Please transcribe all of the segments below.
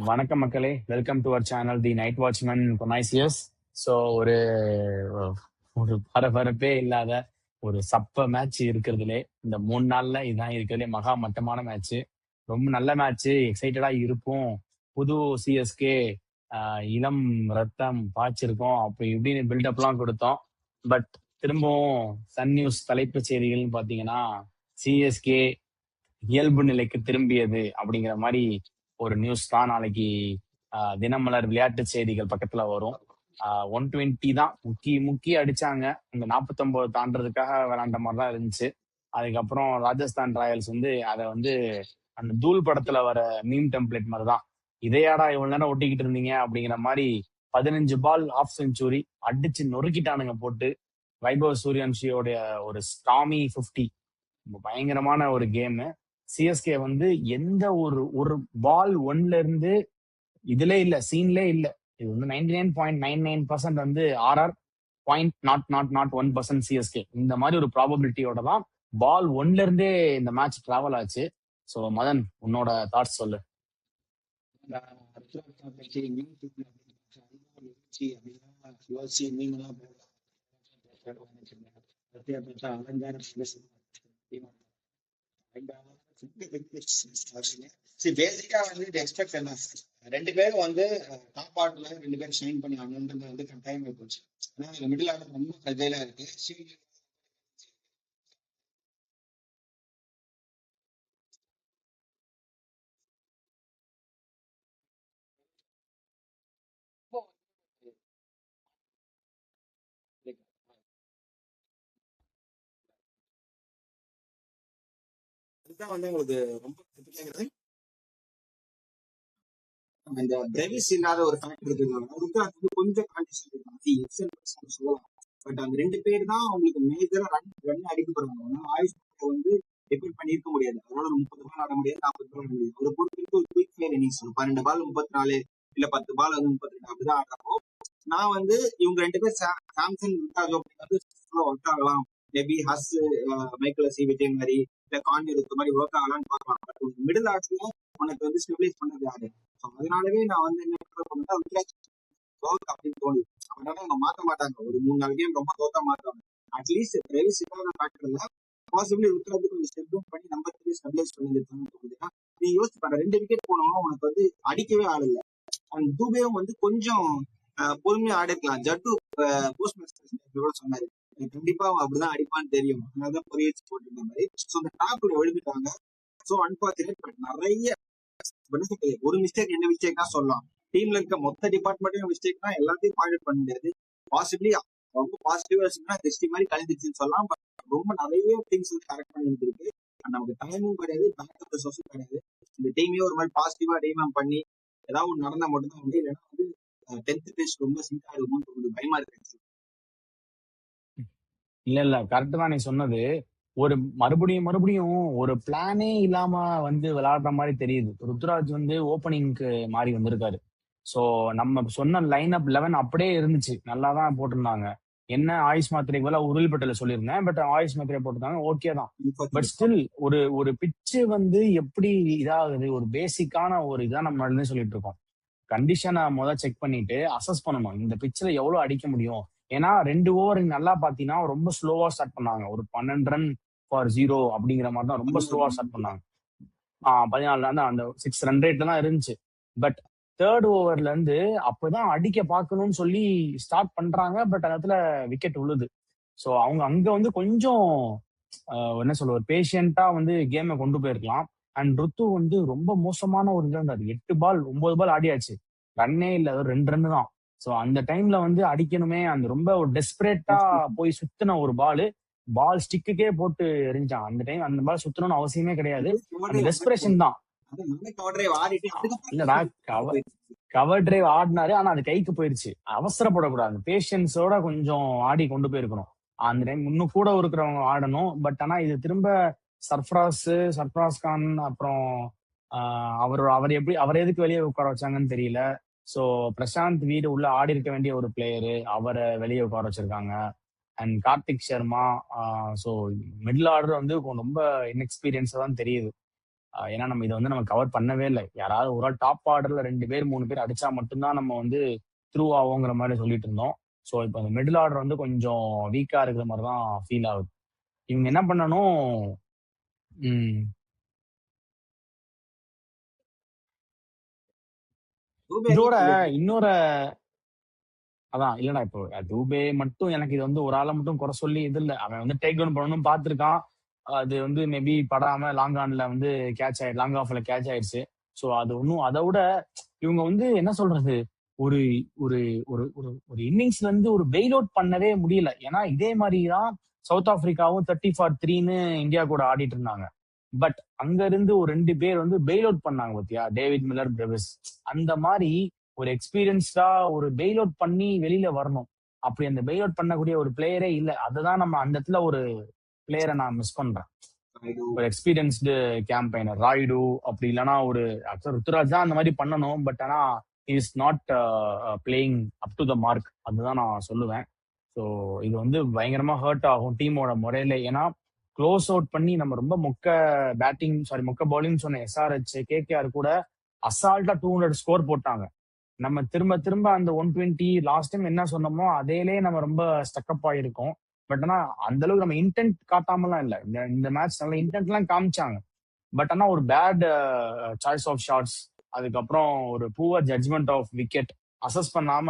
வணக்கம் மக்களே, welcome to our channel the night watchman connoisseurs. So ஒரு ஒரு பரபரப்பே இல்லாத ஒரு சப்ப மேட்ச் இருக்கிறதுலே இந்த 3 நாள்ல இதுதான் இருக்கிறதுலே மகா மட்டமான மேட்ச். ரொம்ப நல்ல மேட்ச், எக்ஸைட்டடா இருப்போம். புது சிஎஸ்கே இளம் ரத்தம் பாய்ச்சிருக்கோம் அப்படி இப்படின்னு பில்டப்லாம் கொடுத்தோம். பட் திரும்பவும் சன் நியூஸ் தலைப்புச் செய்திகள்னு பார்த்தீங்கன்னா சிஎஸ்கே இயல்பு நிலைக்கு திரும்பியது அப்படிங்கிற மாதிரி ஒரு நியூஸ் தான் நாளைக்கு தினமலர் விளையாட்டு செய்திகள் பக்கத்துல வரும். 120 தான் முக்கி முக்கி அடிச்சாங்க. இந்த 49 தாண்டறதுக்காக விளையாண்ட மாதிரி தான் இருந்துச்சு. அதுக்கப்புறம் ராஜஸ்தான் ராயல்ஸ் வந்து அதை வந்து அந்த தூள் படத்துல வர மீம் டெம்ப்ளேட் மாதிரி தான், இதையாடா இவ்வளவு நேரம் ஒட்டிக்கிட்டு இருந்தீங்க அப்படிங்கிற மாதிரி 15 பால் ஆஃப் செஞ்சுரி அடிச்சு நொறுக்கிட்டானுங்க போட்டு. வைபவ் சூரியவன்ஷியோட ஒரு ஸ்டாமி 50 பயங்கரமான ஒரு கேம். சிஎஸ்கே வந்து எந்த ஒரு ஒரு பால் ஒன்ல இருந்து இதுல இல்ல, சீன்லே இல்ல. இது வந்து 99.99% வந்து ஆர்ஆர், 0.0001% சிஎஸ்கே. இந்த மாதிரி ஒரு ப்ராபபிலிட்டியோட தான் பால் ஒன்ல இருந்தே இந்த மேட்ச் டிராவல் ஆச்சு. ஸோ மதன், உன்னோட தாட்ஸ் சொல்லு. பேசிக்கா வந்து இது எக்ஸ்பெக்ட் என்ன, 2 பேரும் வந்து டாப் ஆர்டர்ல 2 பேரும் ஷைன் பண்ணி ஆகணுன்றது வந்து கட்டாயமா போச்சு. ஆனா மிடில் ஆர்டர் ரொம்ப ஃப்ரெஜைலா இருக்கு. அதுதான் வந்து உங்களுக்கு ரொம்ப கேக்குறது. இந்த பிரெவிஸ் இல்லாத ஒரு ஃபேக்டர் இருக்கு. அது கொஞ்சம் கான்டிஷன் இருக்கு சொல்லலாம். பட் அந்த 2 பேர் தான் உங்களுக்கு மேஜரா ரன் அடிக்க போறாங்க. ஆயுஷ் வந்து டிபெண்ட் பண்ணி இருக்க முடியாது. அதனால 30 பால் ஆட முடியாது, 40 பால் ஆட முடியாது. ஒரு பொறுத்து ஒரு குயிக் ஃபயர் இன்னிங்ஸ் 12 பால் 34 இல்ல 10 பால் வந்து 32 அப்படிதான் ஆடுறப்போ நான் வந்து இவங்க 2 பேர் சாம்சன் வந்து ஒர்க் ஆகலாம். Maybe has Michael C Vijay மாதிரி இல்ல கான்டி இருக்க மாதிரி ஒர்க் ஆகலாம்னு பார்க்கலாம். மிடில் ஆர்ட்ஸ்ல உனக்கு வந்து ஸ்டெபிலைஸ் பண்ணது யாரு? அதனாலவே நான் வந்து என்ன அப்படின்னு தோணுது. அதனால அவங்க மாற்ற மாட்டாங்க. ஒரு 3-4 கேம் ரொம்ப தோத்தா மாட்டாங்க. அட்லீஸ்ட் பிரைவசி ஃபேக்டர்ல பாசிபிளி ருத்ராஜ் கொஞ்சம் ஸ்டெப் டவுன் பண்ணி நம்பர் 3 ஸ்டெபிலைஸ் பண்ணிருக்காங்கன்னு தோணுதுன்னா நீ யோசிச்சு பாரு. 2 விக்கெட் போனோம், உனக்கு வந்து அடிக்கவே ஆள் இல்லை. அண்ட் தூபேவும் வந்து கொஞ்சம் பொறுமையா ஆடிருக்கலாம். ஜட்டு போஸ்ட் மேட்ச் சொன்னாரு, கண்டிப்பா அவன் அப்படிதான் அடிப்பான்னு தெரியும், அதனாலதான் பொறியிச்சு போட்டுருந்த மாதிரி. ஸோ அந்த டாப்ல எழுதிட்டாங்க. So unfortunate. பட் நிறைய ஒரு மிஸ்டேக், என்ன மிஸ்டேக் தான் சொல்லலாம். டீம்ல இருக்க மொத்த டிபார்ட்மெண்ட்டும் மிஸ்டேக் தான், எல்லாத்தையும் பாயிண்ட் பண்ண முடியாது. பாசிபிளி ரொம்ப பாசிட்டிவா இருக்குன்னா டெஸ்டி மாதிரி கலந்துச்சுன்னு சொல்லலாம். பட் ரொம்ப நிறைய திங்ஸ் வந்து கரெக்ட் பண்ணிட்டு இருக்கு. நமக்கு டைமும் கிடையாது, பேக்கப் ரிசோர்ஸும் கிடையாது. இந்த டீமையே ஒரு மாதிரி பாசிட்டிவா ரீமேம் பண்ணி ஏதாவது ஒன்று நடந்தா மட்டும்தான் வந்து, இல்லைன்னா வந்து 10th டெஸ்ட் ரொம்ப சிங்க் ஆகுமோன்னு பயமா இருக்கு. இல்ல கரெக்ட் தான் நீ சொன்னது. ஒரு மறுபடியும் ஒரு பிளானே இல்லாம வந்து விளையாடுற மாதிரி தெரியுது. ருத்ராஜ் வந்து ஓப்பனிங்க்கு மாறி வந்திருக்காரு. ஸோ நம்ம சொன்ன லைன் அப் 11 அப்படியே இருந்துச்சு, நல்லா தான் போட்டிருந்தாங்க. என்ன ஆயுஷ் மாத்திரைக்கு பதிலாக உருள் பட்டல சொல்லியிருந்தேன், பட் ஆயுஷ் மாத்திரை போட்டிருந்தாங்க, ஓகே தான். பட் ஸ்டில் ஒரு ஒரு பிச்சு வந்து எப்படி இதாகுது, ஒரு பேசிக்கான ஒரு இதான் நம்ம சொல்லிட்டு இருக்கோம். கண்டிஷனை முதல் செக் பண்ணிட்டு அசஸ் பண்ணணும், இந்த பிச்சில் எவ்வளவு அடிக்க முடியும். ஏன்னா 2 ஓவர் நல்லா பாத்தீங்கன்னா ரொம்ப ஸ்லோவா ஸ்டார்ட் பண்ணாங்க. ஒரு 12 ரன் ஃபார் 0 அப்படிங்கிற மாதிரி தான் ரொம்ப ஸ்லோவா ஸ்டார்ட் பண்ணாங்க. 14 ரன் அந்த 6 ரன் ரேட்ல தான் இருந்துச்சு. பட் 3rd ஓவர்ல இருந்து அப்பதான் அடிக்க பார்க்கணும்னு சொல்லி ஸ்டார்ட் பண்றாங்க. பட் அந்த இடத்துல விக்கெட் விழுது. ஸோ அவங்க அங்க வந்து கொஞ்சம் என்ன சொல்ல, ஒரு பேஷியண்டா வந்து கேமை கொண்டு போயிருக்கலாம். அண்ட் ருத்து வந்து ரொம்ப மோசமான ஒரு இதில் இருந்தாரு. 8 பால் 9 பால் ஆடியாச்சு, ரன்னே இல்லை, ஒரு 2 ரன் தான். ஸோ அந்த டைம்ல வந்து அடிக்கணுமே, அந்த ரொம்ப ஒரு டெஸ்பரேட்டா போய் சுத்தின ஒரு பால் ஸ்டிக்குக்கே போட்டு எரிஞ்சான். அந்த டைம் அந்த பால் சுத்தணும்னு அவசியமே கிடையாது, அந்த டெஸ்பரேஷன் தான். இல்லடா, கவர் டிரைவ் ஆடினாரு, ஆனா அது கைக்கு போயிருச்சு. அவசரப்படக்கூடாது, பேஷன்ஸோட கொஞ்சம் ஆடி கொண்டு போயிருக்கணும். அந்த டைம் இன்னும் கூட இருக்கிறவங்க ஆடணும். பட் ஆனா இது திரும்ப சர்ஃப்ராஸ் கான் அப்புறம் அவர் எதுக்கு வெளியே உட்கார வச்சாங்கன்னு தெரியல. ஸோ பிரசாந்த் வீடு உள்ள ஆடி இருக்க வேண்டிய ஒரு பிளேயரு, அவரை வெளியே உட்கார வச்சிருக்காங்க. And Karthik Sharma. So middle order வந்து ரொம்ப இன்எக்ஸ்பீரியன்ஸா தான் தெரியுது. ஏன்னா நம்ம இதை வந்து நம்ம கவர் பண்ணவே இல்லை. யாராவது ஒரு ஆள் டாப் ஆர்டர்ல 2 பேர் 3 பேர் அடிச்சா மட்டும்தான் நம்ம வந்து த்ரூ ஆகுங்கிற மாதிரி சொல்லிட்டு இருந்தோம். ஸோ இப்போ அந்த மிடில் ஆர்டர் வந்து கொஞ்சம் வீக்கா இருக்கிற மாதிரி தான் ஃபீல் ஆகுது. இவங்க என்ன பண்ணணும்? ம், தூபே இதோட தான் இன்னொரு அதான் இல்லடா, இப்போ தூபே மட்டும் எனக்கு இது வந்து ஒரு ஆளை மட்டும் குறை சொல்லி இது இல்லை. அவன் வந்து டேக் டவுன் பண்ணணும் பார்த்துருக்கான். அது வந்து மேபி படாம லாங் ஆன்ல வந்து லாங் ஆஃப்ல கேட்ச் ஆயிடுச்சு. ஸோ அது ஒன்றும் அதை விட இவங்க வந்து என்ன சொல்றது, ஒரு ஒரு ஒரு ஒரு ஒரு இன்னிங்ஸ்ல இருந்து ஒரு பெயில் அவுட் பண்ணவே முடியல. ஏன்னா இதே மாதிரி தான் சவுத் ஆப்பிரிக்காவும் 30-3ன்னு இந்தியா கூட ஆடிட்டு இருந்தாங்க. பட் அங்க இருந்து ஒரு 2 பேர் வந்து பெயில் அவுட் பண்ணாங்க பாத்தியா, டேவிட் மில்லர், பிரவிஸ். அந்த மாதிரி ஒரு எக்ஸ்பீரியன்ஸ்டா ஒரு பெயில் அவுட் பண்ணி வெளியில வரணும். அப்படி அந்த பெயில் அவுட் பண்ணக்கூடிய ஒரு பிளேயரே இல்ல. அதுதான் நம்ம அந்த இடத்துல ஒரு பிளேயரை நான் மிஸ் பண்றேன். ஒரு எக்ஸ்பீரியன்ஸ்டு கேம்பெயினர் ராய்டு, அப்படி இல்லைன்னா ஒரு ருத்துராஜ் தான் அந்த மாதிரி பண்ணணும். பட் ஆனா is not playing up to the mark. அதுதான் நான் சொல்லுவேன். ஸோ இது வந்து பயங்கரமா ஹர்ட் ஆகும் டீமோட முறையில. ஏன்னா க்ளோஸ் அவுட் பண்ணி நம்ம ரொம்ப மொக்க பவுலிங் சொன்ன எஸ்ஆர்ஹெச், கேகேஆர் கூட அசால்ட்டா 200 ஸ்கோர் போட்டாங்க. நம்ம திரும்ப திரும்ப அந்த 120 லாஸ்ட் டைம் என்ன சொன்னோமோ அதேலே நம்ம ரொம்ப ஸ்டக்கப் ஆயிருக்கோம். பட் ஆனா அந்த அளவுக்கு நம்ம இன்டென்ட் காட்டாமலாம் இல்ல. இந்த மேட்ச் நல்ல இன்டென்ட் எல்லாம் காமிச்சாங்க. பட் ஆனா ஒரு பேட் சாய்ஸ் ஆஃப் ஷாட்ஸ், அதுக்கப்புறம் ஒரு poor judgement of wicket assess பண்ணாம,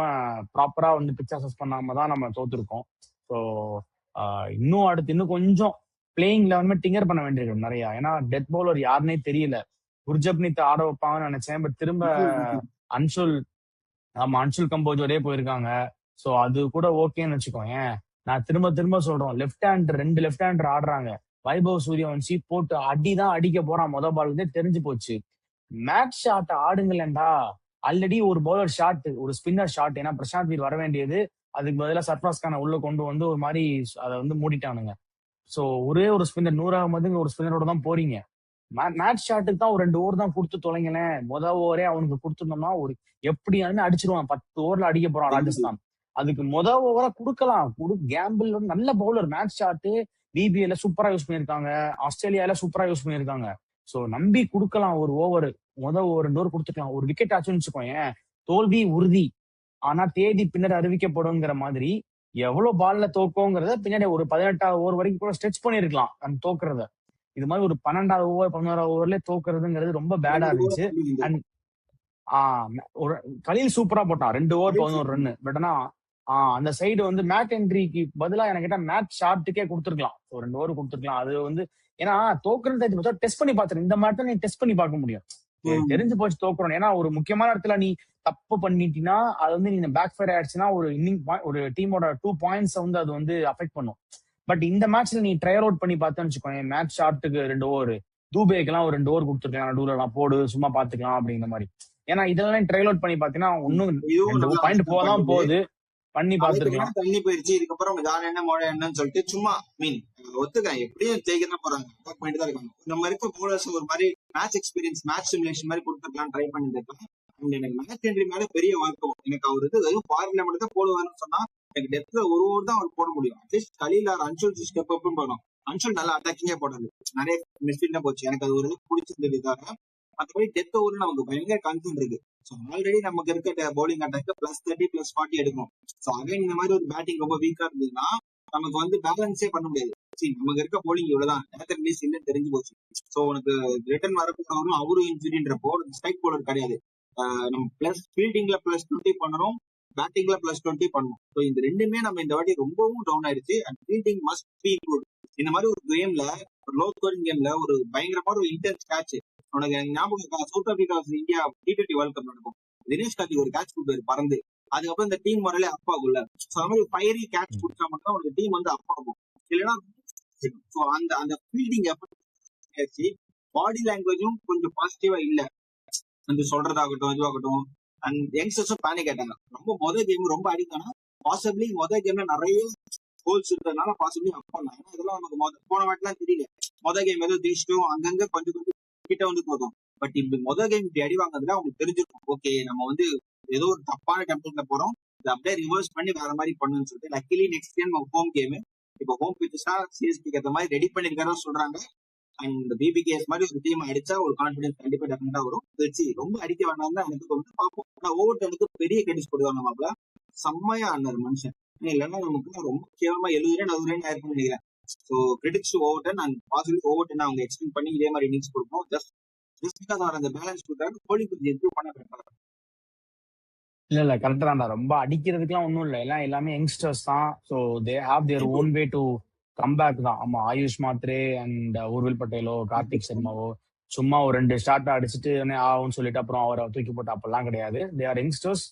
ப்ராப்பரா வந்து பிச் அசஸ் பண்ணாம தான் நம்ம தோத்துருக்கோம். ஸோ இன்னும் கொஞ்சம் பிளேயிங் லெவலுமே டிங்கர் பண்ண வேண்டியிருக்கு நிறைய. ஏன்னா டெத் பவுலர் யாருன்னே தெரியல. குர்ஜப்னித் ஆட வைப்பாங்கன்னு நினைச்சேன். பட் திரும்ப அன்சுல் அன்சுல் கம்போஜோடே போயிருக்காங்க. ஸோ அது கூட ஓகேன்னு வச்சுக்கோங்க. நான் திரும்ப திரும்ப சொல்றோம், ரெண்டு லெஃப்ட் ஹேண்டர் ஆடுறாங்க. வைபவ் சூரியவன்சி போட்டு அடிதான் அடிக்க போறான். பாலுக்கு தெரிஞ்சு போச்சு. மேட்ச் ஷாட் ஆடுங்களேன்டா. ஆல்ரெடி ஒரு பவுலர் ஷாட், ஒரு ஸ்பின்னர் ஷாட். ஏன்னா பிரசாந்த் வீர் வர வேண்டியது, அதுக்கு பதிலாக சர்ஃப்ராஸ் கானை உள்ள கொண்டு வந்து ஒரு மாதிரி அதை வந்து மூடிட்டானுங்க. ஸோ ஒரே ஒரு ஸ்பின்னர் 100 அகமதுங்க ஒரு ஸ்பின்னரோட தான் போறீங்க. மேட்ச் ஷாட்டுக்கு தான் ஒரு 2 ஓவர் தான் கொடுத்து தொலைங்களேன். ஓவரே அவனுக்கு கொடுத்துருந்தோம்னா ஒரு எப்படியானு அடிச்சிருவான். 10 ஓவர்ல அடிக்க போறான் ராஜஸ்தான். அதுக்கு ஓவரா கொடுக்கலாம். கேம்பிள் நல்ல பவுலர். மேட்ச் ஷாட்டு பிபிஎல்ல சூப்பரா யூஸ் பண்ணிருக்காங்க, ஆஸ்திரேலியால சூப்பரா யூஸ் பண்ணிருக்காங்க. சோ நம்பி கொடுக்கலாம். ஒரு ஓவர் ஒரு 2 ஓவர் கொடுத்துக்கலாம். ஒரு விக்கெட் ஆச்சுன்னு வச்சுக்கோங்க, தோல்வி உறுதி. ஆனா தேதி பின்னர் அறிவிக்கப்படுங்கிற மாதிரி எவ்வளவு பால்ல தோக்கோங்கிறத பின்னாடி ஒரு 18வது ஓவர் வரைக்கும் கூட ஸ்ட்ரெச் பண்ணிருக்கலாம் அந்த தோக்குறத. இது மாதிரி ஒரு 12வது ஓவர் 11வது ஓவர்ல தோக்குறதுங்கிறது ரொம்ப பேடா இருந்துச்சு. அண்ட் ஒரு கலீல் சூப்பரா போட்டான் 2 ஓவர் 11 ரன். பட் ஆனா அந்த சைடு வந்து மேட் என்ட்ரிக்கு பதிலா எனக்கு கேட்டா மேட் ஷாட்டுக்கே கொடுத்துருக்கலாம். ஒரு 2 ஓவர் கொடுத்துருக்கலாம். அது வந்து ஏன்னா தோக்குறது டெஸ்ட் பண்ணி பாத்துரு. இந்த மாதிரி நீ டெஸ்ட் பண்ணி பார்க்க முடியும். தெரிஞ்சு போச்சு தோக்குறோம். ஏன்னா ஒரு முக்கியமான இடத்துல நீ தப்பு பண்ணிட்டீங்கன்னா அது வந்து நீ பேக் ஃபயர் ஆயிடுச்சுன்னா ஒரு டீமோட 2 பாயிண்ட்ஸ் வந்து அது வந்து அஃபெக்ட் பண்ணும். பட் இந்த மேட்ச்ல நீ ட்ரையல் அவுட் பண்ணி பார்த்தேன்னு வச்சுக்கோங்க, மேட்ச் ஷாட்டுக்கு 2 ஓவர், தூபேக்கெல்லாம் ஒரு 2 ஓவர் கொடுத்துருக்கலாம். டூலாம் போடு சும்மா பாத்துக்கலாம் அப்படிங்கிற மாதிரி. ஏன்னா இதெல்லாம் ட்ரையல் அவுட் பண்ணி பாத்தீங்கன்னா ஒன்னும் 2 பாயிண்ட் போதான் போகுது. பண்ணி பாத்துருக்கலாம். தண்ணி போயிருச்சு. இதுக்கப்புறம் ஜான் என்ன மோட என்னன்னு சொல்லிட்டு சும்மா ஒத்துக்க எப்படியும் ஜெயிக்கதான் போறாங்க. அட்டாக் பண்ணிட்டு தான் இருக்காங்க. நம்ம இருக்க போலர்ஸ் ஒரு மாதிரி மேட்ச் எக்ஸ்பீரியன்ஸ், மேட்ச் சிமுலேஷன் மாதிரி கொடுத்துருக்கலாம், ட்ரை பண்ணிருக்கலாம். எனக்கு மேட்ச் என்ட்ரி மேல பெரிய வருத்தம். எனக்கு அவர் இது ஃபாரின்ல மட்டும் தான் போடுவாருன்னு சொன்னா எனக்கு டெத்ல ஒரு ஓவர் தான் அவர் போட முடியும். At least Khaleel or Anshul step அப்பும் போடும். அன்சுல் நல்லா அட்டாக்கிங்கே போடாது, நிறைய மிஸ்ஃபீல்டா போச்சு. எனக்கு அது ஒரு பிடிச்சிருந்தது. இதாக மற்றபடி டெத் ஓவர் நமக்கு பயங்கர கன்சர்ன் இருக்கு. ஆல்ரெடி நமக்கு இருக்க பவுலிங் அட்டாக் +30 +40 எடுக்கும். அகைன் இந்த மாதிரி ஒரு பேட்டிங் ரொம்ப வீக்கா இருந்ததுன்னா நமக்கு வந்து பேலன்ஸே பண்ண முடியாது. நமக்கு இருக்க பவுலிங் இவ்வளவுதான், நேத்தன் லீஸ் இல்லைன்னு தெரிஞ்சு போச்சு. சோ உனக்கு ரிட்டர்ன் வரப்போறவரும் அவரும் இன்ஜுரின்றப்போ ஸ்ட்ரைக் பவுலர் கிடையாது. நம்ம பிளஸ் ஃபீல்டிங்ல +20 பண்ணணும், பேட்டிங்ல +20 பண்ணணும். ஸோ இந்த ரெண்டுமே நம்ம இந்த வாட்டி ரொம்பவும் டவுன் ஆயிடுச்சு. And fielding must be good. இந்த மாதிரி ஒரு கேம்ல, ஒரு லோ ஸ்கோரிங் கேம்ல ஒரு பயங்கரமான ஒரு இன்டென்ஸ் கேட்ச் உனக்கு ஞாபகம். South Africa India T20 world cup நடக்கும். தினேஷ் கார்த்திக் ஒரு கேட்ச் கொடுத்தாரு பறந்து. அதுக்கப்புறம் இந்த டீம் முறையில அப்பாகும்ல. அந்த மாதிரி ஃபயரி கேட்ச் கொடுத்தா மட்டும் உனக்கு டீம் வந்து அப்பாகும். இல்லைன்னா அந்த ஃபீல்டிங் எப்படி பாடி லாங்குவேஜும் கொஞ்சம் பாசிட்டிவா இல்ல. வந்து சொல்றதாகட்டும் இதுவாகட்டும். அண்ட் யங்ஸ்டர்ஸும் பேனிக் ஆயிட்டாங்க. ரொம்ப கேம் ரொம்ப அடிக்கானா பாசிபிளி கேம்ல நிறைய கோல்ஸ் இருக்கிறதுனால பாசிபிளி அப் பண்ணலாம். ஏன்னா இதெல்லாம் நமக்கு போன வாட்டிலாம் தெரியல. கேம் ஏதோ ஜெயிச்சிட்டோம், அங்கங்க கொஞ்சம் கிட்ட வந்து போதும். பட் இப்படி கேம் இப்படி அடி வாங்குறதுல அவங்களுக்கு தெரிஞ்சிருக்கும். ஓகே நம்ம வந்து ஏதோ ஒரு தப்பான டெம்ப்ளேட்ல போறோம், இதை அப்படியே ரிவர்ஸ் பண்ணி வேற மாதிரி பண்ணுன்னு சொல்லிட்டு luckily next game home game. இப்போ ஹோம் பிச்சஸ்னா சிஎஸ்பிக்கு ஏற்ற மாதிரி ரெடி பண்ணிருக்காரு சொல்றாங்க. அண்ட் பிபிகேஎஸ் மாதிரி ஒரு டீம் அடிச்சா ஒரு கான்பிடன்ஸ் கண்டிப்பா டெஃபினட்டா வரும். வச்சு ரொம்ப அடிக்க வேண்டாம் தான் எனக்கு தோணுது, பார்ப்போம். ஆனா ஓவர் டனுக்கு பெரிய கிரெடிட்ஸ் போடுவாங்க மாப்ள, செம்மையா ஆனார் மனுஷன். இல்லைன்னா நமக்கு ரொம்ப கேவலமா 70 ரன் 60 ரன் ஆயிருக்கும்னு நினைக்கிறேன். So credits over done and possible over done அவங்க எக்ஸ்டெண்ட் பண்ணி இதே மாதிரி இன்னிங்ஸ் கொடுக்கணும். ஜஸ்ட் பிகாஸ் அவர் அந்த பேலன்ஸ் கொடுத்தாரு, கோலி கொஞ்சம் இம்ப்ரூவ் பண்ண பெட்டரா. இல்ல கரெக்டா தான்டா. ரொம்ப அடிக்கிறதுக்குலாம் ஒன்றும் இல்லை, எல்லாம் எல்லாமே யங்ஸ்டர்ஸ் தான். So they have their own way to come back தான். ஆமா, ஆயுஷ் மாத்ரே அண்ட் ஊர்வில் பட்டேலோ கார்த்திக் சர்மாவோ சும்மா ஒரு 2 ஸ்டார்ட் அடிச்சுட்டு ஆகும்னு சொல்லிட்டு அப்புறம் அவரை தூக்கி போட்டு அப்பெல்லாம் கிடையாது. They are youngsters.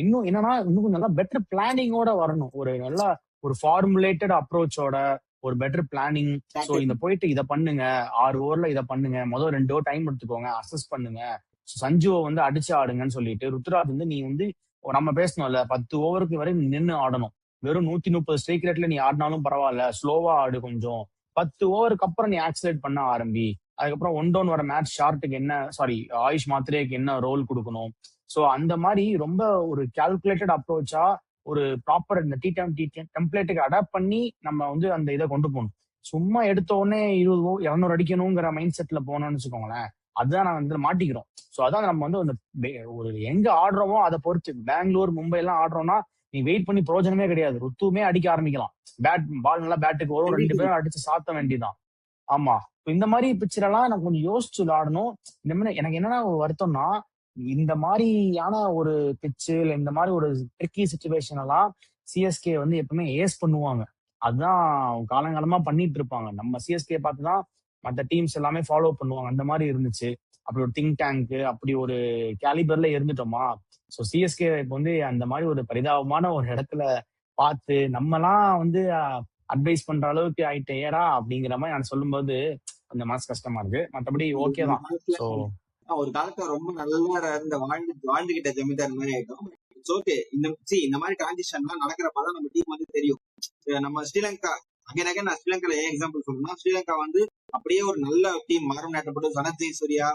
இன்னும் என்னன்னா, இன்னும் கொஞ்சம் நல்லா பெட்டர் பிளானிங்கோட வரணும். ஒரு நல்ல ஒரு ஃபார்முலேட்டட் அப்ரோச்சோட ஒரு பெட்டர் பிளானிங். ஸோ இந்த போயிட்டு இதை பண்ணுங்க, 6 ஓவர்ல இதை பண்ணுங்க, முதல் 2 ஓவர் டைம் எடுத்துக்கோங்க, அசஸ் பண்ணுங்க, சஞ்சுவை வந்து அடிச்சு ஆடுங்கன்னு சொல்லிட்டு ருத்ராஜ் வந்து நீ வந்து நம்ம பேசணும்ல 10 ஓவருக்கு வரை நின்று ஆடணும். வெறும் 130 ஸ்ட்ரைக் ரேட்ல நீ ஆடினாலும் பரவாயில்ல, ஸ்லோவா ஆடு கொஞ்சம். 10 ஓவருக்கு அப்புறம் நீ ஆக்சிலேட் பண்ண ஆரம்பி. அதுக்கப்புறம் 1 டவுன் வர மேட்ச் ஷார்ட்டுக்கு என்ன, சாரி ஆயுஷ் மாத்ரேக்கு என்ன ரோல் கொடுக்கணும். ஸோ அந்த மாதிரி ரொம்ப ஒரு கால்குலேட்டட் அப்ரோச்சா ஒரு ப்ராப்பர் இந்த டி டெம்ப்ளேட்டுக்கு அடாப்ட் பண்ணி நம்ம வந்து அந்த இதை கொண்டு போகணும். சும்மா எடுத்த உடனே 200 அடிக்கணுங்கிற மைண்ட் செட்ல போனோம்னு வச்சுக்கோங்களேன், அதுதான் நான் வந்து மாட்டிக்கிறோம். ஸோ அதான் நம்ம வந்து ஒரு எங்க ஆடுறோமோ அதை பொறுத்து. பெங்களூர் மும்பை எல்லாம் ஆடுறோம்னா நீ வெயிட் பண்ணி பிரயோஜனமே கிடையாது, ருத்துமே அடிக்க ஆரம்பிக்கலாம். பால் நல்லா பேட்டுக்கு வரும், 2 பேரும் அடிச்சு சாத்த வேண்டியதான். ஆமா, இந்த மாதிரி பிக்சர் எல்லாம் நான் கொஞ்சம் யோசிச்சு விளையாடணும். இந்த மாதிரி எனக்கு என்னன்னா ஒரு வருத்தம்னா, இந்த மாதிரியான ஒரு பிச்சு இல்ல இந்த மாதிரி ஒரு ட்ரிக்கி சுச்சுவேஷன் எல்லாம் சிஎஸ்கே வந்து எப்பவுமே ஏஸ் பண்ணுவாங்க. அதுதான் காலங்காலமா பண்ணிட்டு இருப்பாங்க. நம்ம சிஎஸ்கே பார்த்துதான் மற்ற டீம்ஸ் எல்லாமே ஃபாலோ பண்ணுவாங்க. அந்த மாதிரி இருந்துச்சு. அப்படி ஒரு திங்க் டேங்க், அப்படி ஒரு கேலிபர்ல இருந்துட்டோமா. ஸோ சிஎஸ்கே இப்போ வந்து அந்த மாதிரி ஒரு பரிதாபமான ஒரு இடத்துல பார்த்து நம்மலாம் வந்து அட்வைஸ் பண்ற அளவுக்கு ஆயிட்டேடா அப்படிங்கிற மாதிரி நான் சொல்லும்போது கொஞ்சம் மனசு கஷ்டமா இருக்கு. மற்றபடி ஓகே தான். ஸோ ஒரு காலத்துல ரொம்ப நல்லா இருந்த வாழ்ந்துகிட்ட ஜமீன்தார் மாதிரி ஆயிட்டோம். ஓகே, இந்த மாதிரி டிரான்சிஷன்லாம் நடக்கிறப்பதான் நம்ம டீம் வந்து தெரியும். நம்ம ஸ்ரீலங்கா அகைன் நான் ஸ்ரீலங்கால ஏன் எக்ஸாம்பிள் சொல்லணும்னா, ஸ்ரீலங்கா வந்து அப்படியே ஒரு நல்ல டீம் மரம் நாட்டப்பட்டு சனத் ஜெயசூர்யா,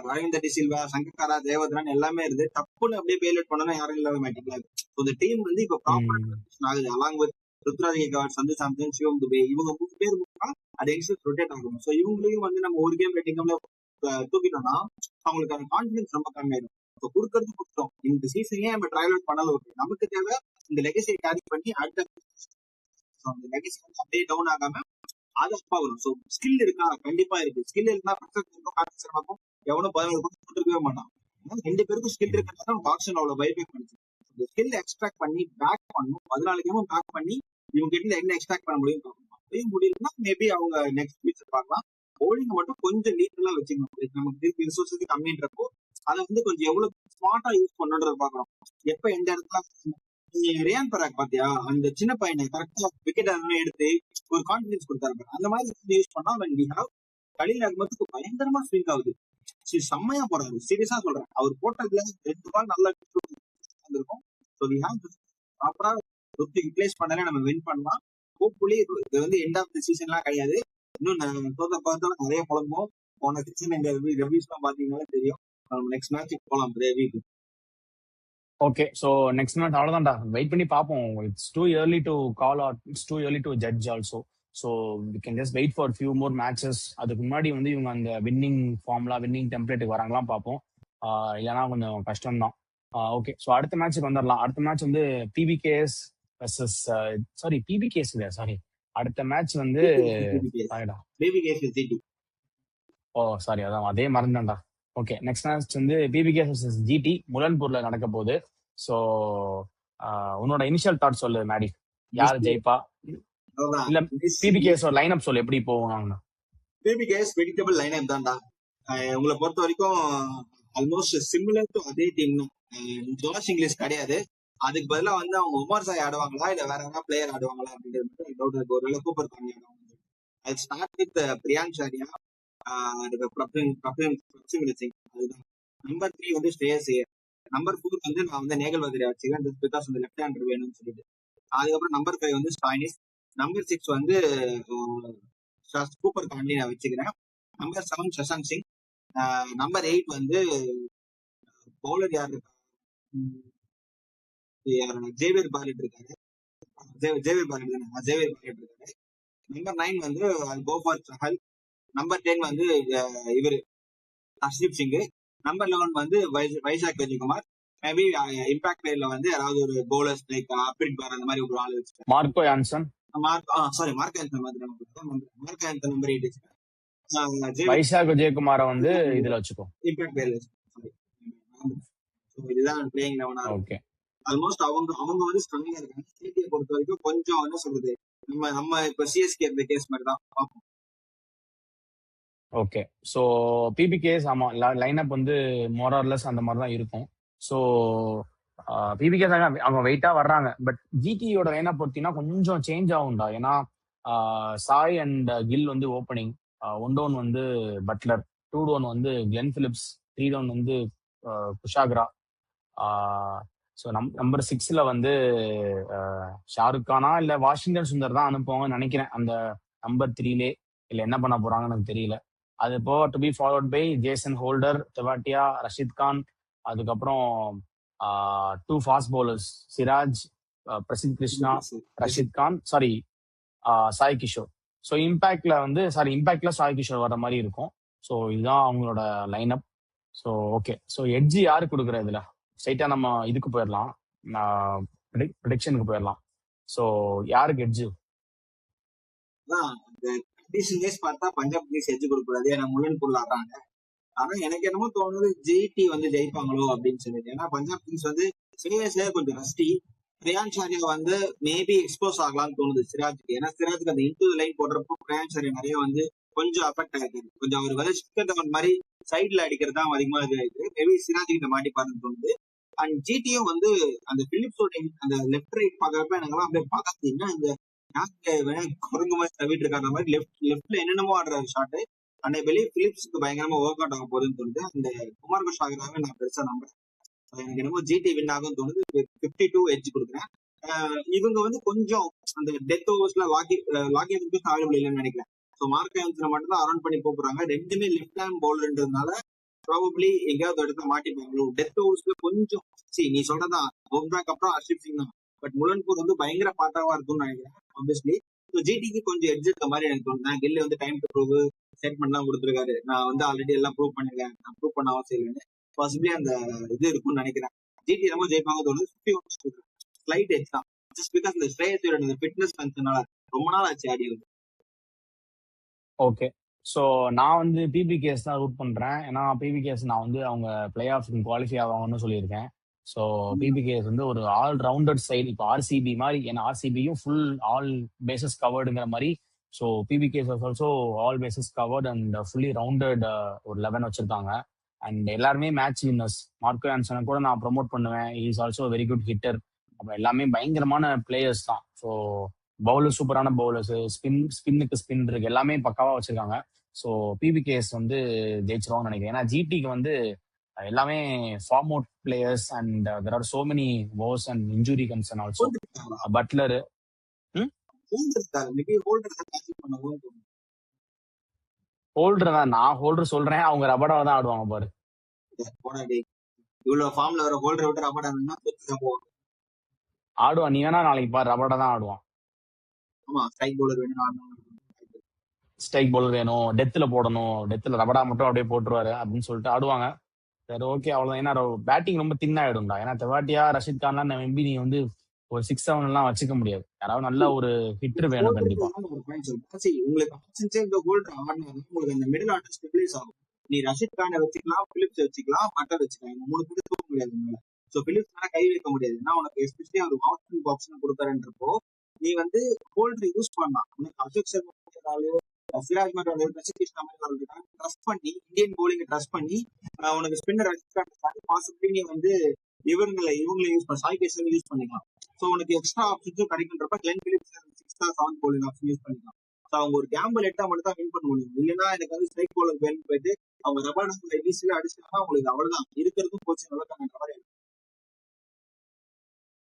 ரவீந்திர டிசில்வா, சங்கக்காரா, தேவதரன் எல்லாமே இருந்து டப்புன்னு அப்படியே பேலட் பண்ணணும் யாரும் இல்லாத மாட்டீங்களா. இந்த டீம் வந்து இப்ப ப்ராப்பர் ஆகுது. Along with Ruturaj Gaikwad, Sandhu Samson, சிவம் துபே, இவங்க 3 பேர் அது யங்ஸ்டர்ஸ் ரொட்டேட் ஆகும். ஸோ இவங்களையும் வந்து நம்ம ஒரு கேம் ரெட்டிங்கம்ல தூக்கிட்டோம்னா அவங்களுக்கான கான்பிடன்ஸ் ரொம்ப கம்மியாயிடும். இப்போ கொடுக்கறது கொடுத்தோம். இந்த சீசனே நம்ம ட்ரையல் அவுட் பண்ணல. ஓகே, நமக்கு தேவை இந்த லெகசியை கேரி பண்ணி அடுத்த அந்த லெகசி வந்து அப்படியே டவுன் ஆகாம அது அப்பா வரும். ஸோ ஸ்கில் இருக்கா, கண்டிப்பா இருக்கு. ஸ்கில் இருந்தா பார்க்கும் எவனும் 16 கொடுத்துருக்கவே மாட்டான். 2 பேருக்கும் ஸ்கில் இருக்கிறதா ஆக்ஷன் அவ்வளவு பைபேக் பண்ணிச்சு. இந்த ஸ்கில் எக்ஸ்ட்ராக்ட் பண்ணி பேக் பண்ணும். 14 கேமும் பேக் பண்ணி இவங்க கிட்ட என்ன எக்ஸ்ட்ராக்ட் பண்ண முடியும் பார்க்கணும். அப்படியும் முடியலன்னா மேபி அவங்க நெக்ஸ்ட் ஃபியூச்சர் பார்க்கலாம். போலிங் மட்டும் கொஞ்சம் நீட்டெல்லாம் வச்சுக்கணும். நமக்கு ரிசோர்ஸஸ் கம்மின்றப்போ அதை வந்து கொஞ்சம் எவ்வளவு ஸ்மார்ட்டா யூஸ் பண்ணணுன்றத பார்க்கணும். எப்ப எந்த இடத்துல ரியான் பராக் பாத்தியா, அந்த சின்ன பையனை கரெக்டா விக்கெட் எடுத்து ஒரு கான்பிடன்ஸ் கொடுத்தாரு. அந்த மாதிரி யூஸ் பண்ணா கலீல் அகமதுக்கு பயங்கரமா ஸ்விங் ஆகுது. செம்மையா போறாரு. சீரியஸா சொல்றேன். அவர் போட்டதுல 2 பால் நல்லா வந்திருக்கும். ஸோ வி ஹேவ் ப்ராப்பரா யூட்டிலைஸ் பண்ணல நம்ம வின் பண்ணலாம். ஹோப்ஃபுல்லி இது வந்து எண்ட் ஆஃப் தி சீசன்லாம் கிடையாது. இன்னும் தோத்த பார்த்தா நிறைய புலம்பும். போன சீசன் எங்க ரிவ்யூஸ் எல்லாம் பாத்தீங்கன்னாலே தெரியும். நெக்ஸ்ட் மேட்ச் போலாம் week. Okay, so next match அவ்வளோதான்டா. வெயிட் பண்ணி பார்ப்போம். It's too early to call or it's too early to judge also. So we can just wait for few more matches. அதுக்கு முன்னாடி வந்து இவங்க அந்த வின்னிங் ஃபார்ம்லாம் வின்னிங் டெம்ப்ளேட்டுக்கு வராங்களாம் பார்ப்போம். இல்லைன்னா கொஞ்சம் கஷ்டம்தான். ஓகே, ஸோ அடுத்த மேட்ச்சுக்கு வந்துடலாம். அடுத்த மேட்ச் வந்து பிபிகேஎஸ் வர்சஸ் பிபிகேஎஸ் இல்லையா, சாரி, அடுத்த மேட்ச் வந்து சாரி அதான் அதே மறந்துட்டேன்டா. ஓகே, நெக்ஸ்ட் மேட்ச் வந்து பிபிகே வர்சஸ் ஜிடி முலன்பூர்ல நடக்க போகுது. ஸோ உன்னோட இனிஷியல் தாட் சொல்லு மேடி, யார் ஜெயிப்பா? இல்ல பிபிகேஸ் லைன் அப் சொல்லு, எப்படி போவாங்க? பிபிகேஎஸ் வெஜிடபிள் லைன் அப் தான்டா. உங்களை பொறுத்த வரைக்கும் ஆல்மோஸ்ட் சிமிலர் டு அதே டீம் தான். ஜோஷ் இங்கிலீஷ் கிடையாது. அதுக்கு பதிலாக வந்து அவங்க உமர் சாய் ஆடுவாங்களா இல்ல வேற எதனா பிளேயர் ஆடுவாங்களா அப்படின்றது மட்டும் டவுட் இருக்கு. ஒருவேளை கூப்பர் காண்டி ஆடுவாங்க. அது ஸ்டார்ட் வித் பிரியான் ஷாரியா, அதுதான். நம்பர் 3 வந்து ஸ்ரேயஸ் ஐயர். நம்பர் 4 வந்து நான் வந்து நேகல் வதிரியா வச்சுக்கிறேன், ஜஸ்ட் பிகாஸ் வந்து லெஃப்ட் ஹேண்டர் வேணும்னு சொல்லிட்டு. அதுக்கப்புறம் நம்பர் 5 வந்து ஸ்டாயினிஸ். நம்பர் 6 வந்து கூப்பர் காண்டி நான் வச்சுக்கிறேன். நம்பர் 7 சஷாங்க் சிங். நம்பர் 8 வந்து பவுலர் யார் இருக்கா, ஜேவியர் பாலிட் இருக்காரு. ஜேவியர் பாலிட் தானே, ஜேவியர் பாலிட் இருக்காரு. நம்பர் 9 வந்து கோ ஃபார் சஹல். நம்பர் 10 வந்து இவரு ஹர்ஷ்தீப் சிங். நம்பர் 11 வந்து வைசாக் விஜயகுமார். மேபி இம்பாக்ட் பிளேயர்ல வந்து யாராவது ஒரு பவுலர்ஸ் லைக் அப்ரிட் பார் அந்த மாதிரி ஒரு ஆள் வச்சுருக்கேன். மார்க்கோ யான்சன், மார்க் ஆந்தன் மாதிரி மார்க் ஆந்தன் நம்பர் 8 வச்சுருக்கேன். வைசாக் விஜயகுமாரை வந்து இதுல வச்சுக்கோ. இம்பாக்ட் பிளேயர்ல வச்சுருக்கேன். இதுதான் பிளேயிங் 11 ஓகே. ஆல்மோஸ்ட் அவங்க வந்து ஸ்ட்ராங்கா இருக்காங்க. சிடியை பொறுத்த வரைக்கும் கொஞ்சம் என்ன சொல்றது, நம்ம இப்ப சிஎஸ்கே இந்த கேஸ் மாதிரி தான் பார்ப்போம். ஓகே. ஸோ பிபிகேஸ் ஆமா லைனப் வந்து மோரார்லெஸ் அந்த மாதிரி தான் இருக்கும். ஸோ பிபிகேஸ் அவங்க வெயிட்டா வர்றாங்க. பட் ஜிடியோட லைனப் பார்த்தீங்கன்னா கொஞ்சம் சேஞ்ச் ஆகும்டா. ஏன்னா சாய் அண்ட் கில் வந்து ஓப்பனிங், 1 டவுன் வந்து பட்லர், 2 டவுன் வந்து கிளென் பிலிப்ஸ், 3 டவுன் வந்து குஷாக்ரா. ஸோ நம்பர் 6ல வந்து ஷாருக் கானா இல்ல வாஷிங்டன் சுந்தர் தான் அனுப்புவாங்கன்னு நினைக்கிறேன். அந்த நம்பர் 3லே இல்ல என்ன பண்ண போறாங்கன்னு எனக்கு தெரியல. அது போ to be followed by Jason Holder, Tewatia, Rashid Khan, அதுக்கப்புறம் 2 fast bowlers Siraj, Prasidh Krishna, Rashid Khan, sorry Sai Kishore. So இம்பாக்ட்ல சாய் கிஷோர் வர மாதிரி இருக்கும். ஸோ இதுதான் அவங்களோட lineup. So okay. So edge யாரு கொடுக்குற இதுல? ஸ்ட்ரைட்டா நம்ம இதுக்கு போயிடலாம், ப்ரெடிக்ஷனுக்கு போயிடலாம். ஸோ யாருக்கு எட்ஜ்? பார்த்தா பஞ்சாப் கிங்ஸ் எட்ஜ் கொடுக்கூடாது, ஏன்னா முள்ளன் பொருள் ஆடுறாங்க. ஆனா எனக்கு என்னமோ தோணுது ஜிடி வந்து ஜெயிப்பாங்களோ அப்படின்னு சொல்லிட்டு. ஏன்னா பஞ்சாப் கிங்ஸ் வந்து சிராஜ் கொஞ்சம் ரஸ்டி. பிரியான் ஷாரியா வந்து மேபி எக்ஸ்போஸ் ஆகலாம்னு தோணுது சிராஜுக்கு. ஏன்னா சிராஜுக்கு அந்த இன்டு லைன் போடுறப்போ பிரியான் ஷாரியா நிறைய வந்து கொஞ்சம் அஃபெக்ட் ஆயிருக்கு. கொஞ்சம் அவர் வந்து ஸ்டிக்கர் டவுன் மாதிரி சைட்ல அடிக்கிறது தான் அதிகமா இருக்கு. மேபி சிராஜ் கிட்ட மாட்டிப்பாருன்னு தோணுது. அண்ட் ஜிடியும் வந்து அந்த பிலிப்ஸோட அந்த லெஃப்ட் ரைட் பாக்குறப்ப எனக்குலாம் அப்படியே பார்த்தீங்கன்னா இந்த குரங்கு மாதிரி தவிட்டு இருக்காத மாதிரி லெஃப்ட்ல என்னென்னமோ ஆடுறாரு ஷாட்டு. அண்ட் வெளியே பிலிப்ஸ்க்கு பயங்கரமா ஒர்க் அவுட் ஆக போகுதுன்னு தோணுது. அந்த குமார் குஷ் ஆகிறாவே நான் பெருசா நம்புறேன். எனக்கு என்னமோ ஜிடி வின் ஆகும் தோணுது. 52 எட்ஜ் கொடுக்குறேன். இவங்க வந்து கொஞ்சம் அந்த டெத் ஓவர்ஸ்ல லாகி அவைலபிள் இல்லைன்னு நினைக்கிறேன். ஸோ மார்க் ஆன்சனை மட்டும் தான் அரௌண்ட் பண்ணி போறாங்க. ரெண்டுமே லெஃப்ட் ஹேண்ட் பவுலர்ன்றதுனால ப்ராபப்ளி எங்கேயாவது இடத்துல மாட்டிப்பாங்களோ. டெத் ஓவர்ஸ்ல கொஞ்சம் நீ சொல்றதான் பும்ராக்கு அப்புறம் ஹர்ஷ்தீப் சிங் தான். பட் முலன்பூர் வந்து பயங்கர பாட்டாவா இருக்கும்னு நினைக்கிறேன் ஆப்வியஸ்லி. ஸோ ஜிடிக்கு கொஞ்சம் எட்ஜ் இருக்க மாதிரி எனக்கு தோணுது. கில்லு வந்து டைம் டு ப்ரூவ் ஸ்டேட்மெண்ட் கொடுத்துருக்காரு. நான் வந்து ஆல்ரெடி எல்லாம் ப்ரூவ் பண்ணிருக்கேன், நான் ப்ரூவ் பண்ண அவசியம் இல்லைன்னு பாசிபிளி அந்த இது இருக்கும்னு நினைக்கிறேன். ஜிடி ரொம்ப ஜெயிப்பாங்க தோணுது. 51 ஸ்லைட் எட்ஜ் தான். ஜஸ்ட் பிகாஸ் இந்த ஸ்ரேயஸ் ஃபிட்னஸ் கன்சர்னால ரொம்ப நாள் ஆச்சு ஆடி வந்து. ஓகே. ஸோ நான் வந்து பிபிகேஎஸ் தான் ரூட் பண்றேன். ஏன்னா பிபிகேஎஸ் நான் வந்து அவங்க பிளே ஆஃப் குவாலிஃபை ஆவாங்கன்னு சொல்லியிருக்கேன். ஸோ பிபிகேஎஸ் வந்து ஒரு ஆல் ரவுண்டட் சைடு. இப்போ ஆர்சிபி மாதிரி, ஏன்னா ஆர்சிபியும் ஃபுல் ஆல் பேசஸ் கவர்டுங்கிற மாதிரி. So PBKS also all bases covered and fully rounded ஒரு 11 வச்சிருக்காங்க. அண்ட் எல்லாருமே மேட்ச் வின்னர்ஸ். மார்க்கோ ஆன்சனை கூட நான் ப்ரொமோட் பண்ணுவேன். Is also very good hitter. அப்புறம் எல்லாமே பயங்கரமான பிளேயர்ஸ் தான். ஸோ பவுலர் சூப்பரான பவுலர்ஸ், ஸ்பின்னுக்கு ஸ்பின் இருக்கு, எல்லாமே பக்காவா வச்சிருக்காங்க. ஸோ பிபிகேஎஸ் வந்து ஜெயிச்சிருவாங்கன்னு நினைக்கிறேன். ஏன்னா ஜிடிக்கு வந்து எல்லாமே form out players and there are so many wars and injury concern also. Buttler Holder தான். நான் ஹோல்டர் சொல்றேன், அவங்க ரபடாவை தான் ஆடுவாங்க பாரு. ஆடுவான். நீ வேணா நாளைக்கு பாரு, ரபடா தான் ஆடுவான். ஸ்ட்ரைக் பவுலர் வேணும், டெத்துல போடணும், டெத்துல ரபடா மட்டும் அப்படியே போட்டுருவாரு அப்படின்னு சொல்லிட்டு ஆடுவாங்க. சரி ஓகே, அவ்வளவுதான். ஏன்னா பேட்டிங் ரொம்ப தின் ஆயிடும்டா. ஏன்னா தெவாட்டியா, ரஷித் கான்லாம் மேபி நீ வந்து ஒரு 6-7 எல்லாம் வச்சுக்க முடியாது. யாராவது நல்ல ஒரு ஹிட்டர் வேணும் கண்டிப்பா. நீ ரஷித் கானை வச்சுக்கலாம், பிலிப்ஸ் வச்சுக்கலாம், பட்டர் வச்சுக்கலாம். இந்த 3 பேர் தூக்க முடியாது. சோ பிலிப்ஸ் மேல கை வைக்க முடியாது. ஏன்னா உனக்கு எஸ்பெஷலி அவர் ஆப்ஷன் பாக்ஸ் கொடுக்குறன்றப்போ நீ வந்து ஹோல்டர் யூஸ் பண்ணலாம். உனக்கு அசோக் சர்மா, சிராஜ் மாதிரி கிருஷ்ணா மாதிரி ட்ரஸ்ட் பண்ணி, இந்தியன் போலிங் ட்ரஸ்ட் பண்ணி உனக்கு ஸ்பின்னர் ரஷித் கான் பாசிபிளி நீ வந்து இவங்களை யூஸ் பண்ண, சாய் கேசவன் யூஸ் பண்ணிக்கலாம். ஸோ உனக்கு எக்ஸ்ட்ரா ஆப்ஷன்ஸும் கிடைக்குன்றப்ப Glenn Phillips 6th or 7th bowling option use பண்ணிக்கலாம். ஸோ அவங்க ஒரு கேம்பிள் எடுத்தா மட்டும் தான் வின் பண்ண முடியும். இல்லைன்னா எனக்கு வந்து ஸ்ட்ரைக் போலர் வேணும் போயிட்டு அவங்க ரபாடா ஈஸியா அடிச்சாங்கன்னா அவங்களுக்கு அவ்வளவுதான். இருக்கிறதும் கோச்சிங் நல்லா.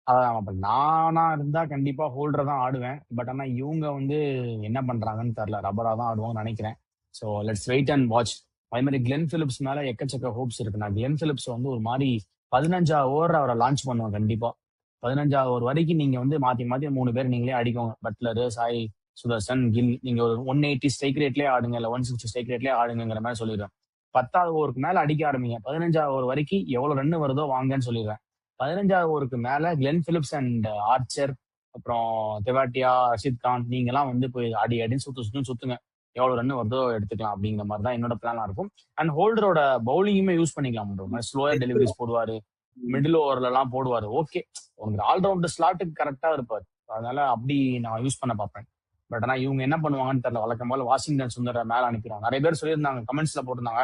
அதான் நானா இருந்தா கண்டிப்பா ஹோல்டர் தான் ஆடுவேன். பட் ஆனா இவங்க வந்து என்ன பண்றாங்கன்னு தெரியல. ரபரா தான் ஆடுவாங்கன்னு நினைக்கிறேன். So let's wait and watch. அதே மாதிரி கிளென் பிலிப்ஸ் மேல எக்கச்சக்க ஹோப்ஸ் இருக்கு. நான் கிளென் பிலிப்ஸ் வந்து ஒரு மாதிரி 15வது ஓவர் அவரை லான்ச் பண்ணுவேன் கண்டிப்பா. 15வது ஓவர் வரைக்கும் நீங்க வந்து மாத்தி மாத்தி 3 பேர் நீங்களே அடிக்கோங்க. பட்லரு, சாய் சுதர்சன், கில், நீங்க ஒரு 180 ஸ்ட்ரைக் ரேட்லயே ஆடுங்க, இல்ல 160 ஸ்ட்ரைக் ரேட்லயே ஆடுங்கிற மாதிரி சொல்லிடுறேன். 10வது ஓவருக்கு மேல அடிக்க ஆரம்பிங்க. 15வது ஓவர் வரைக்கும் எவ்வளவு ரன் வருதோ வாங்கன்னு சொல்லிடுறேன். 15வது ஓவருக்கு மேல கிளென் பிலிப்ஸ் அண்ட் ஆர்ச்சர், அப்புறம் தெவாட்டியா, ரஷித் கான், நீங்க எல்லாம் வந்து போய் அடி அடின்னு சுத்துங்க. எவ்வளவு ரன் வருதோ எடுத்துக்கலாம் அப்படிங்கிற மாதிரி தான் என்னோட பிளானா இருக்கும். அண்ட் ஹோல்டரோட பவுலிங்குமே யூஸ் பண்ணிக்கலாம். ஸ்லோயர் டெலிவரிஸ் போடுவாரு, மிடில் ஓவர்ல எல்லாம் போடுவாரு. ஓகே, உங்களுக்கு ஆல்ரவுண்டர் ஸ்லாட்டுக்கு கரெக்டா இருப்பாரு. அதனால அப்படி நான் யூஸ் பண்ண பார்ப்பேன். பட் ஆனா இவங்க என்ன பண்ணுவாங்கன்னு தெரியல. வழக்கம் போல வாஷிங்டன் சுந்தர மேல அனுப்பிடுவாங்க. நிறைய பேர் சொல்லியிருந்தாங்க, கமெண்ட்ஸ்ல போட்டிருந்தாங்க,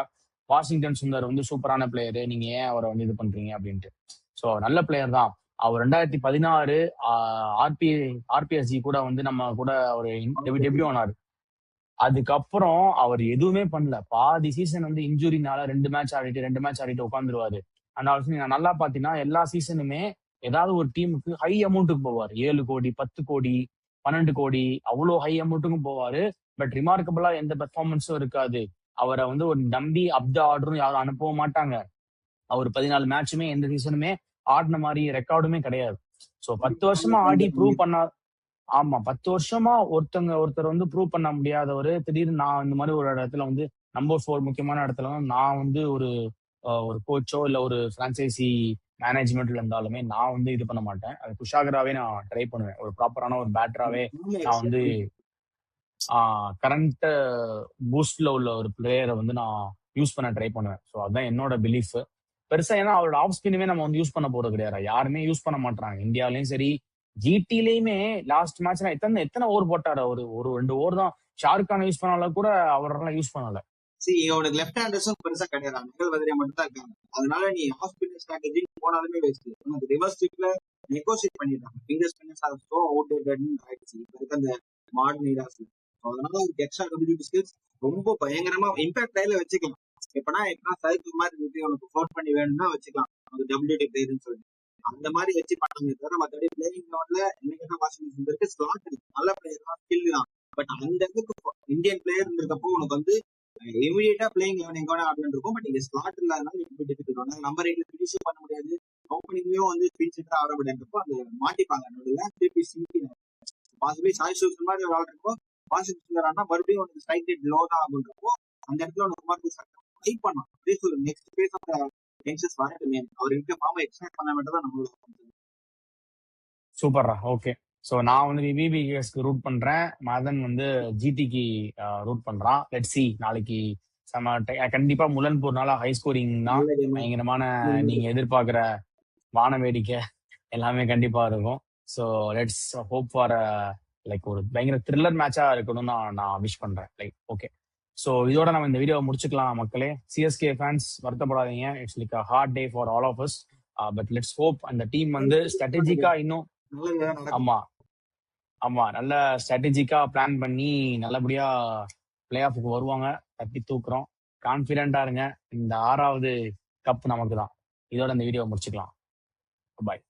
வாஷிங்டன் சுந்தர் வந்து சூப்பரான பிளேயரு, நீங்க ஏன் அவரை வந்து இது பண்றீங்க அப்படின்ட்டு. ஸோ நல்ல பிளேயர் தான் அவர். 2016 ஆர்பிஎஸ்ஜி கூட வந்து நம்ம கூட ஒரு டெபியூ ஆனாரு. அதுக்கப்புறம் அவர் எதுவுமே பண்ணல. பாதி சீசன் வந்து இன்ஜுரினால 2 மேட்ச் ஆடிட்டு உட்காந்துருவாரு. அண்ட் ஆல்சோ நீங்க நல்லா பாத்தீங்கன்னா எல்லா சீசனுமே ஏதாவது ஒரு டீமுக்கு ஹை அமௌண்ட்டுக்கு போவார். 7 கோடி, 10 கோடி, 12 கோடி, அவ்வளோ ஹை அமௌண்ட்டுக்கும் போவாரு. பட் ரிமார்க்கபிளா எந்த பெர்ஃபார்மன்ஸும் இருக்காது. அவரை வந்து ஒரு நம்பி அப் த ஆர்டரும் யாரும் அனுப்பவும் மாட்டாங்க. அவர் 14 மேட்சுமே எந்த சீசனுமே ஆடின மாதிரி ரெக்கார்டுமே கிடையாது. ஸோ 10 வருஷமா ஆடி ப்ரூவ் பண்ண. ஆமா, 10 வருஷமா ஒருத்தர் வந்து ப்ரூவ் பண்ண முடியாதவரு திடீர்னு நான் இந்த மாதிரி ஒரு இடத்துல வந்து நம்பர் 4 முக்கியமான இடத்துல நான் வந்து ஒரு கோச்சோ இல்ல ஒரு பிரான்சைசி மேனேஜ்மெண்ட்ல இருந்தாலுமே நான் வந்து இது பண்ண மாட்டேன். அது குஷாகராவே நான் ட்ரை பண்ணுவேன். ஒரு ப்ராப்பரான ஒரு பேட்டராவே நான் வந்து கரண்ட் பூஸ்ட்ல உள்ள ஒரு பிளேயரை வந்து நான் யூஸ் பண்ண ட்ரை பண்ணுவேன். ஸோ அதுதான் என்னோட பிலீஃப். பெருசா ஏன்னா அவரோட ஆஃப் ஸ்பின்னுமே நம்ம வந்து யூஸ் பண்ண போறது கிடையாது. யாருமே யூஸ் பண்ண மாட்டாங்க. இந்தியாலயும் சரி, ஜிடிலயுமே லாஸ்ட் மேட்ச்ல எத்தனை ஓவர் போட்டாரு அவரு? ஒரு 2 ஓவர் தான். ஷாருக் கான் யூஸ் பண்ணால கூட அவரெல்லாம் யூஸ் பண்ணல. உனக்கு லெஃப்ட் ஹேண்டர்ஸும் பெருசா கிடையாது, நிக்கல் வதிரியா மட்டும் தான் இருக்காங்க. அதனால நீ ஆஃப் ஸ்பின்னர் ஸ்ட்ராட்டஜி போனாலுமே வேஸ்ட். உனக்கு ரிவர்ஸ் ஸ்விப்ல நெகோசியேட் பண்ணிட்டாங்க. ஃபிங்கர் ஸ்பின்னர்ஸ் ஆர் சோ அவுட்டேட்டட்னு ஆயிடுச்சு இப்ப இருக்க அந்த மாடர்ன் ஏரியாஸ்ல. அதனால ஒரு எக்ஸ்ட்ரா டபிள்யூடி ஸ்கில்ஸ் ரொம்ப பயங்கரமா இம்பாக்ட் டைல வச்சுக்கலாம். எப்பனா சைக்கிள் மாதிரி இருக்கு, உனக்கு ஃப்ளோட் பண்ணி வேணும்னா வச்சுக்கலாம் அது டபிள்யூடி பிளேயர்னு சொல்லிட்டு. அந்த மாதிரி வச்சு பண்ணாங்க தவிர மற்றபடி பிளேயிங் லெவல்ல என்னைக்கு வாஷிங்டன் சுந்தருக்கு ஸ்லாட் இருக்கு, நல்ல பிளேயர் தான், ஸ்கில் தான். பட் அந்த இடத்துக்கு இந்தியன் பிளேயர் இருக்கப்போ உனக்கு வந்து இமீடியட்டா பிளேயிங் லெவன் எங்க ஆடணும் இருக்கும். பட் இங்க ஸ்லாட் இல்லாதனால நம்பர் 8ல பினிஷ் பண்ண முடியாது. ஓப்பனிங்லயும் வந்து ஸ்பின் செட்டா ஆட முடியாதப்போ அந்த மாட்டிப்பாங்க. நடுவில் திருப்பி சிங்கி பாசிபிளி சாய் சூசன் மாதிரி விளையாடுறப்போ வாஷிங்டன் சுந்தர் ஆனா மறுபடியும் உனக்கு ஸ்ட்ரைக் ரேட் லோ தான் ஆகுன்றப்போ அந்த இடத்துல உனக்கு மார்க் ட்ரை பண்ணலாம். நெக்ஸ்ட் பேஸ் ஆஃப் யங்ஸ்டர்ஸ் வரட்டுமே, அவர் இருக்க ஃபார்மை எக்ஸ்டெண்ட் பண்ண வேண்டியது தான் நம்மளோட. சூப்பர்ரா. ஓகே, ஸோ நான் வந்து விபிஎஸ்க்கு ரூட் பண்றேன், மதன் வந்து ஜிடிக்கு ரூட் பண்றான். லெட்ஸ் சி நாளைக்கு கண்டிப்பா முலன்பூர்னால ஹை ஸ்கோரிங் தான். பயங்கரமான நீங்க எதிர்பார்க்கிற வான வேடிக்கை எல்லாமே கண்டிப்பா இருக்கும். So let's hope for like ஒரு பயங்கர த்ரில்லர் மேட்சா இருக்கணும்னு நான் விஷ் பண்றேன். லைக் ஓகே, ஸோ இதோட நம்ம இந்த வீடியோவை முடிச்சுக்கலாம் மக்களே. சிஎஸ்கே ஃபேன்ஸ் வருத்தப்படாதீங்க. It's like a hard day for all of us. But let's hope அந்த டீம் வந்து ஸ்ட்ராட்டஜிக்கா இன்னும் ஆமா நல்ல ஸ்ட்ராட்டஜிக்கா பிளான் பண்ணி நல்லபடியா பிளே ஆஃப்க்கு வருவாங்க. தட்டி தூக்குறோம். கான்பிடென்டா இருங்க. இந்த 6வது கப் நமக்கு தான். இதோட இந்த வீடியோ முடிச்சுக்கலாம். பாய்.